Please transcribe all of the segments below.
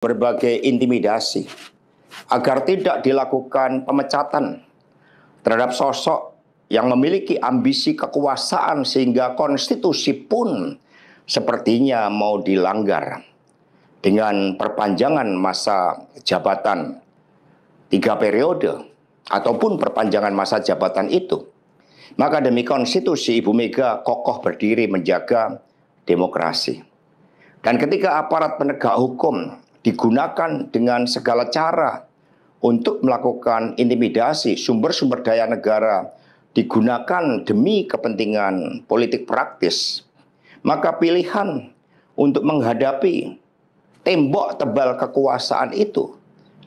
berbagai intimidasi agar tidak dilakukan pemecatan terhadap sosok yang memiliki ambisi kekuasaan sehingga konstitusi pun sepertinya mau dilanggar dengan perpanjangan masa jabatan 3 periode ataupun perpanjangan masa jabatan itu. Maka demi konstitusi, Ibu Mega kokoh berdiri menjaga demokrasi. Dan ketika aparat penegak hukum digunakan dengan segala cara untuk melakukan intimidasi, sumber-sumber daya negara digunakan demi kepentingan politik praktis, maka pilihan untuk menghadapi tembok tebal kekuasaan itu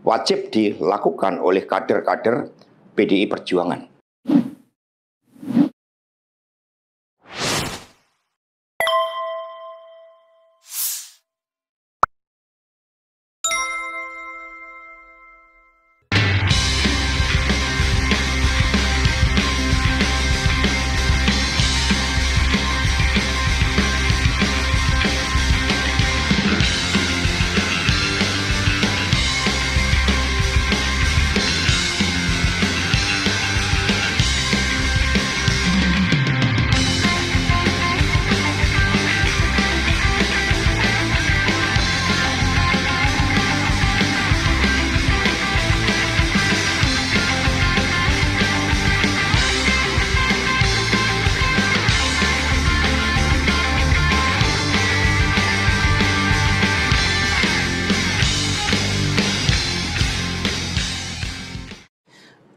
wajib dilakukan oleh kader-kader PDI Perjuangan.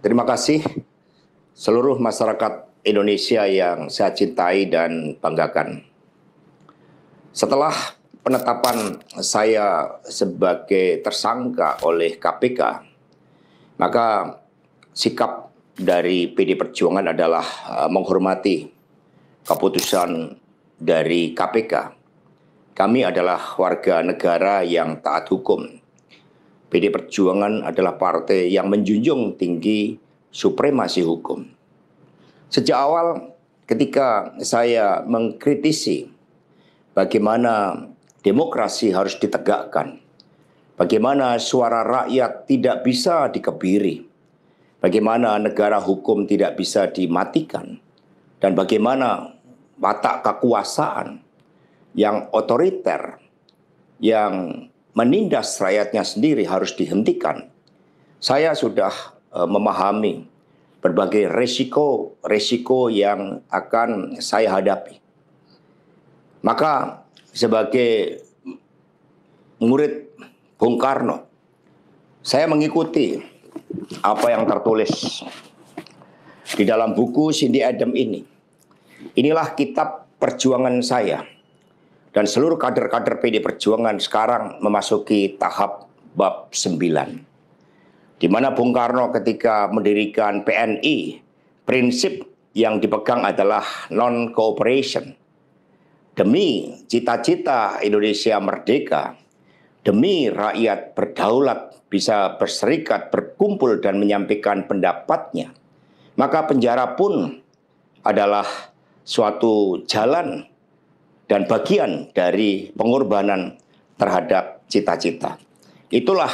Terima kasih seluruh masyarakat Indonesia yang saya cintai dan banggakan. Setelah penetapan saya sebagai tersangka oleh KPK, maka sikap dari PD Perjuangan adalah menghormati keputusan dari KPK. Kami adalah warga negara yang taat hukum. PD Perjuangan adalah partai yang menjunjung tinggi supremasi hukum. Sejak awal ketika saya mengkritisi bagaimana demokrasi harus ditegakkan, bagaimana suara rakyat tidak bisa dikebiri, bagaimana negara hukum tidak bisa dimatikan, dan bagaimana watak kekuasaan yang otoriter, yang menindas rakyatnya sendiri harus dihentikan. Saya sudah memahami berbagai resiko yang akan saya hadapi. Maka sebagai murid Bung Karno, saya mengikuti apa yang tertulis di dalam buku Cindy Adams ini. Inilah kitab perjuangan saya. Dan seluruh kader-kader PD Perjuangan sekarang memasuki tahap bab 9. Di mana Bung Karno ketika mendirikan PNI, prinsip yang dipegang adalah non-cooperation. Demi cita-cita Indonesia merdeka, demi rakyat berdaulat bisa berserikat, berkumpul dan menyampaikan pendapatnya, maka penjara pun adalah suatu jalan dan bagian dari pengorbanan terhadap cita-cita. Itulah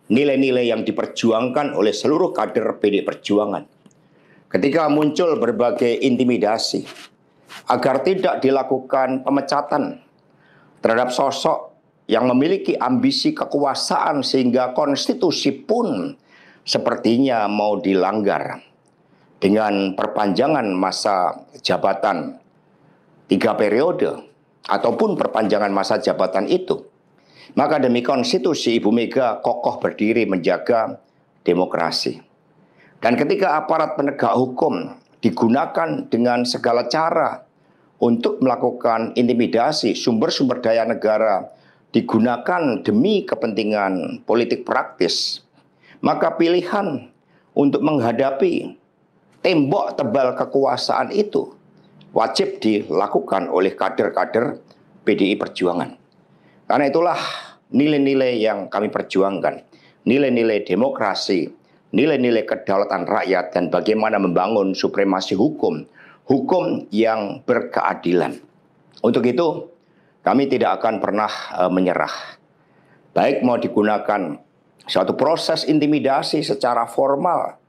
nilai-nilai yang diperjuangkan oleh seluruh kader PD Perjuangan. Ketika muncul berbagai intimidasi agar tidak dilakukan pemecatan terhadap sosok yang memiliki ambisi kekuasaan sehingga konstitusi pun sepertinya mau dilanggar dengan perpanjangan masa jabatan 3 periode ataupun perpanjangan masa jabatan itu. Maka demi konstitusi, Ibu Mega kokoh berdiri menjaga demokrasi. Dan ketika aparat penegak hukum digunakan dengan segala cara untuk melakukan intimidasi, sumber-sumber daya negara digunakan demi kepentingan politik praktis, maka pilihan untuk menghadapi tembok tebal kekuasaan itu wajib dilakukan oleh kader-kader PDI Perjuangan. Karena itulah nilai-nilai yang kami perjuangkan. Nilai-nilai demokrasi, nilai-nilai kedaulatan rakyat, dan bagaimana membangun supremasi hukum. Hukum yang berkeadilan. Untuk itu, kami tidak akan pernah menyerah. baik mau digunakan suatu proses intimidasi secara formal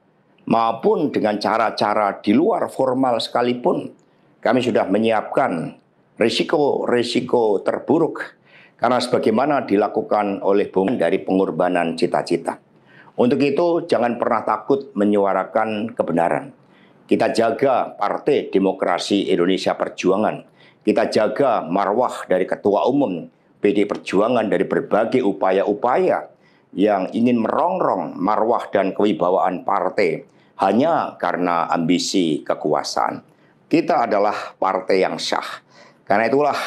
maupun dengan cara-cara di luar formal sekalipun, kami sudah menyiapkan risiko-risiko terburuk karena sebagaimana dilakukan oleh Bung dari pengorbanan cita-cita. Untuk itu jangan pernah takut menyuarakan kebenaran. Kita jaga Partai Demokrasi Indonesia Perjuangan. Kita jaga marwah dari Ketua Umum PD Perjuangan dari berbagai upaya-upaya yang ingin merongrong marwah dan kewibawaan partai hanya karena ambisi kekuasaan. Kita adalah partai yang sah. Karena itulah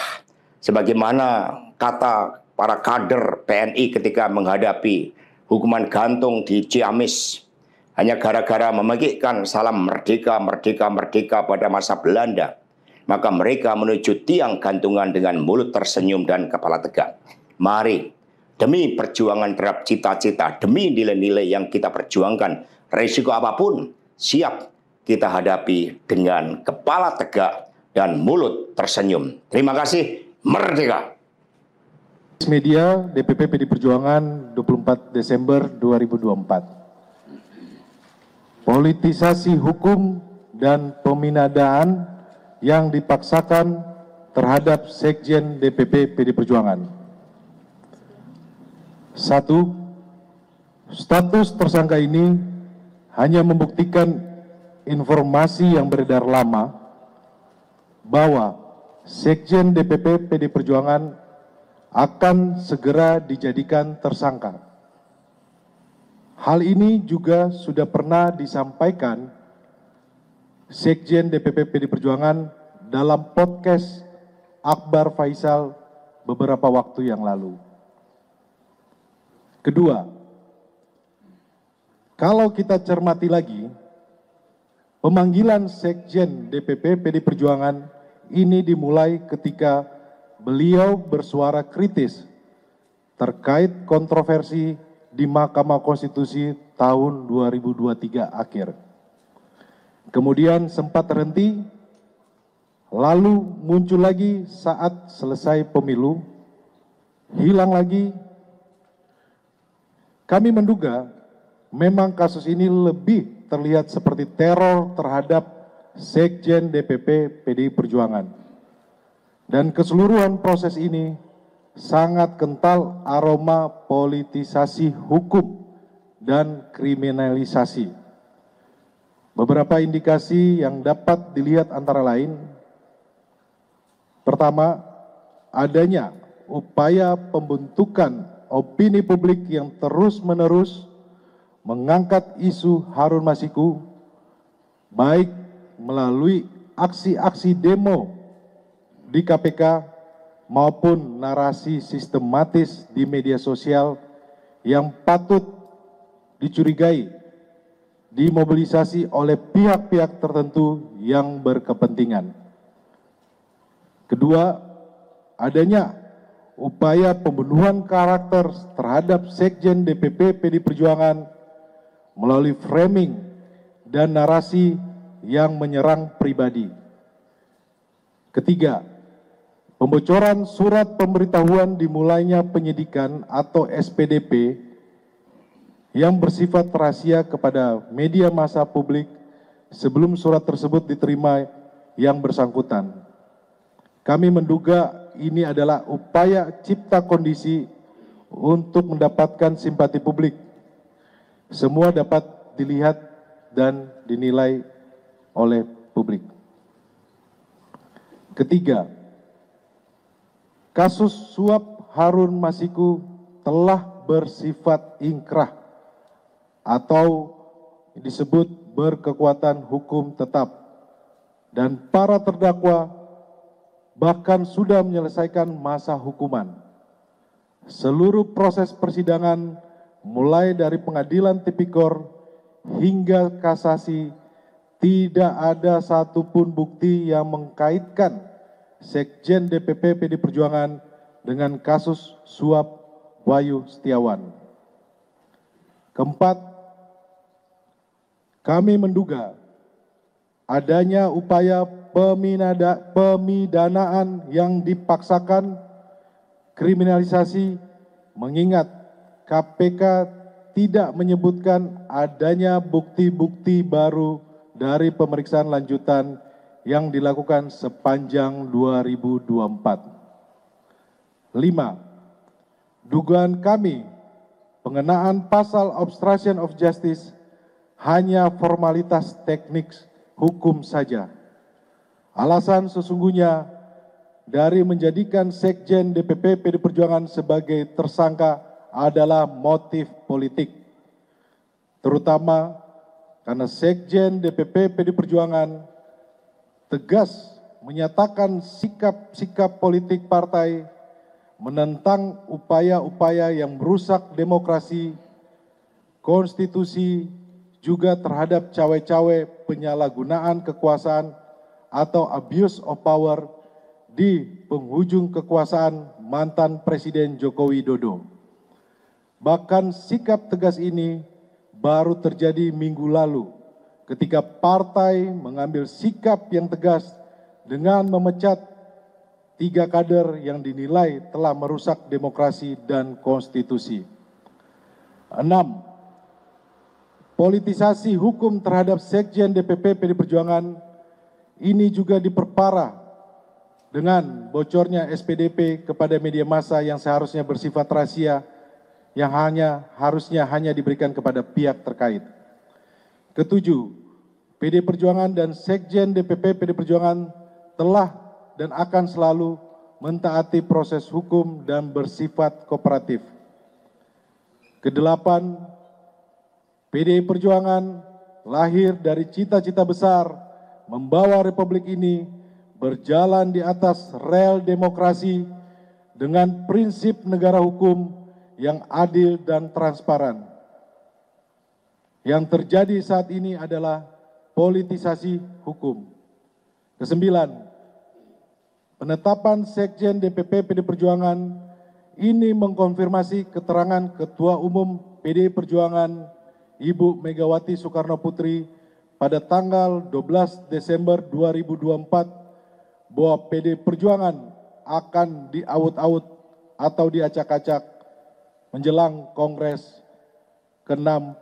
sebagaimana kata para kader PNI ketika menghadapi hukuman gantung di Ciamis hanya gara-gara memegikkan salam merdeka, merdeka, merdeka pada masa Belanda, maka mereka menuju tiang gantungan dengan mulut tersenyum dan kepala tegak. Mari, demi perjuangan terhadap cita-cita, demi nilai-nilai yang kita perjuangkan, risiko apapun siap kita hadapi dengan kepala tegak dan mulut tersenyum. Terima kasih, merdeka. Media DPP PD Perjuangan 24 Desember 2024. Politisasi hukum dan peminadaan yang dipaksakan terhadap Sekjen DPP PD Perjuangan. 1. Status tersangka ini hanya membuktikan informasi yang beredar lama bahwa Sekjen DPP PD Perjuangan akan segera dijadikan tersangka. Hal ini juga sudah pernah disampaikan Sekjen DPP PD Perjuangan dalam podcast Akbar Faisal beberapa waktu yang lalu. Kedua, kalau kita cermati lagi, pemanggilan Sekjen DPP PD Perjuangan ini dimulai ketika beliau bersuara kritis terkait kontroversi di Mahkamah Konstitusi tahun 2023 akhir. Kemudian sempat terhenti, lalu muncul lagi saat selesai pemilu, hilang lagi. Kami menduga memang kasus ini lebih terlihat seperti teror terhadap Sekjen DPP PDI Perjuangan. Dan keseluruhan proses ini sangat kental aroma politisasi hukum dan kriminalisasi. Beberapa indikasi yang dapat dilihat antara lain, pertama, adanya upaya pembentukan opini publik yang terus-menerus mengangkat isu Harun Masiku, baik melalui aksi-aksi demo di KPK maupun narasi sistematis di media sosial yang patut dicurigai dimobilisasi oleh pihak-pihak tertentu yang berkepentingan. Kedua, adanya upaya pembunuhan karakter terhadap Sekjen DPP PD Perjuangan melalui framing dan narasi yang menyerang pribadi. Ketiga, pembocoran surat pemberitahuan dimulainya penyidikan atau SPDP yang bersifat rahasia kepada media massa publik sebelum surat tersebut diterima yang bersangkutan. Kami menduga ini adalah upaya cipta kondisi untuk mendapatkan simpati publik. Semua dapat dilihat dan dinilai oleh publik. Ketiga, kasus suap Harun Masiku telah bersifat ingkrah atau disebut berkekuatan hukum tetap, dan para terdakwa bahkan sudah menyelesaikan masa hukuman. Seluruh proses persidangan mulai dari pengadilan tipikor hingga kasasi tidak ada satupun bukti yang mengkaitkan Sekjen DPP PD Perjuangan dengan kasus suap Wahyu Setiawan. Keempat, kami menduga adanya upaya pemidanaan yang dipaksakan, kriminalisasi mengingat KPK tidak menyebutkan adanya bukti-bukti baru dari pemeriksaan lanjutan yang dilakukan sepanjang 2024. 5. Dugaan kami pengenaan pasal obstruction of justice hanya formalitas teknik hukum saja. Alasan sesungguhnya dari menjadikan Sekjen DPP PD Perjuangan sebagai tersangka adalah motif politik, terutama karena Sekjen DPP PD Perjuangan tegas menyatakan sikap-sikap politik partai menentang upaya-upaya yang merusak demokrasi, konstitusi, juga terhadap cawe-cawe penyalahgunaan kekuasaan atau abuse of power di penghujung kekuasaan mantan Presiden Joko Widodo. Bahkan sikap tegas ini baru terjadi minggu lalu ketika partai mengambil sikap yang tegas dengan memecat 3 kader yang dinilai telah merusak demokrasi dan konstitusi. 6. Politisasi hukum terhadap Sekjen DPP PD Perjuangan ini juga diperparah dengan bocornya SPDP kepada media massa yang seharusnya bersifat rahasia, yang harusnya hanya diberikan kepada pihak terkait. 7. PD Perjuangan dan Sekjen DPP PD Perjuangan telah dan akan selalu mentaati proses hukum dan bersifat kooperatif. 8. PDI Perjuangan lahir dari cita-cita besar membawa Republik ini berjalan di atas rel demokrasi dengan prinsip negara hukum yang adil dan transparan. Yang terjadi saat ini adalah politisasi hukum. 9. Penetapan Sekjen DPP PD Perjuangan ini mengkonfirmasi keterangan Ketua Umum PDI Perjuangan Ibu Megawati Soekarno Putri pada tanggal 12 Desember 2024 bahwa PDI Perjuangan akan diaut-aut atau diacak-acak menjelang Kongres ke-6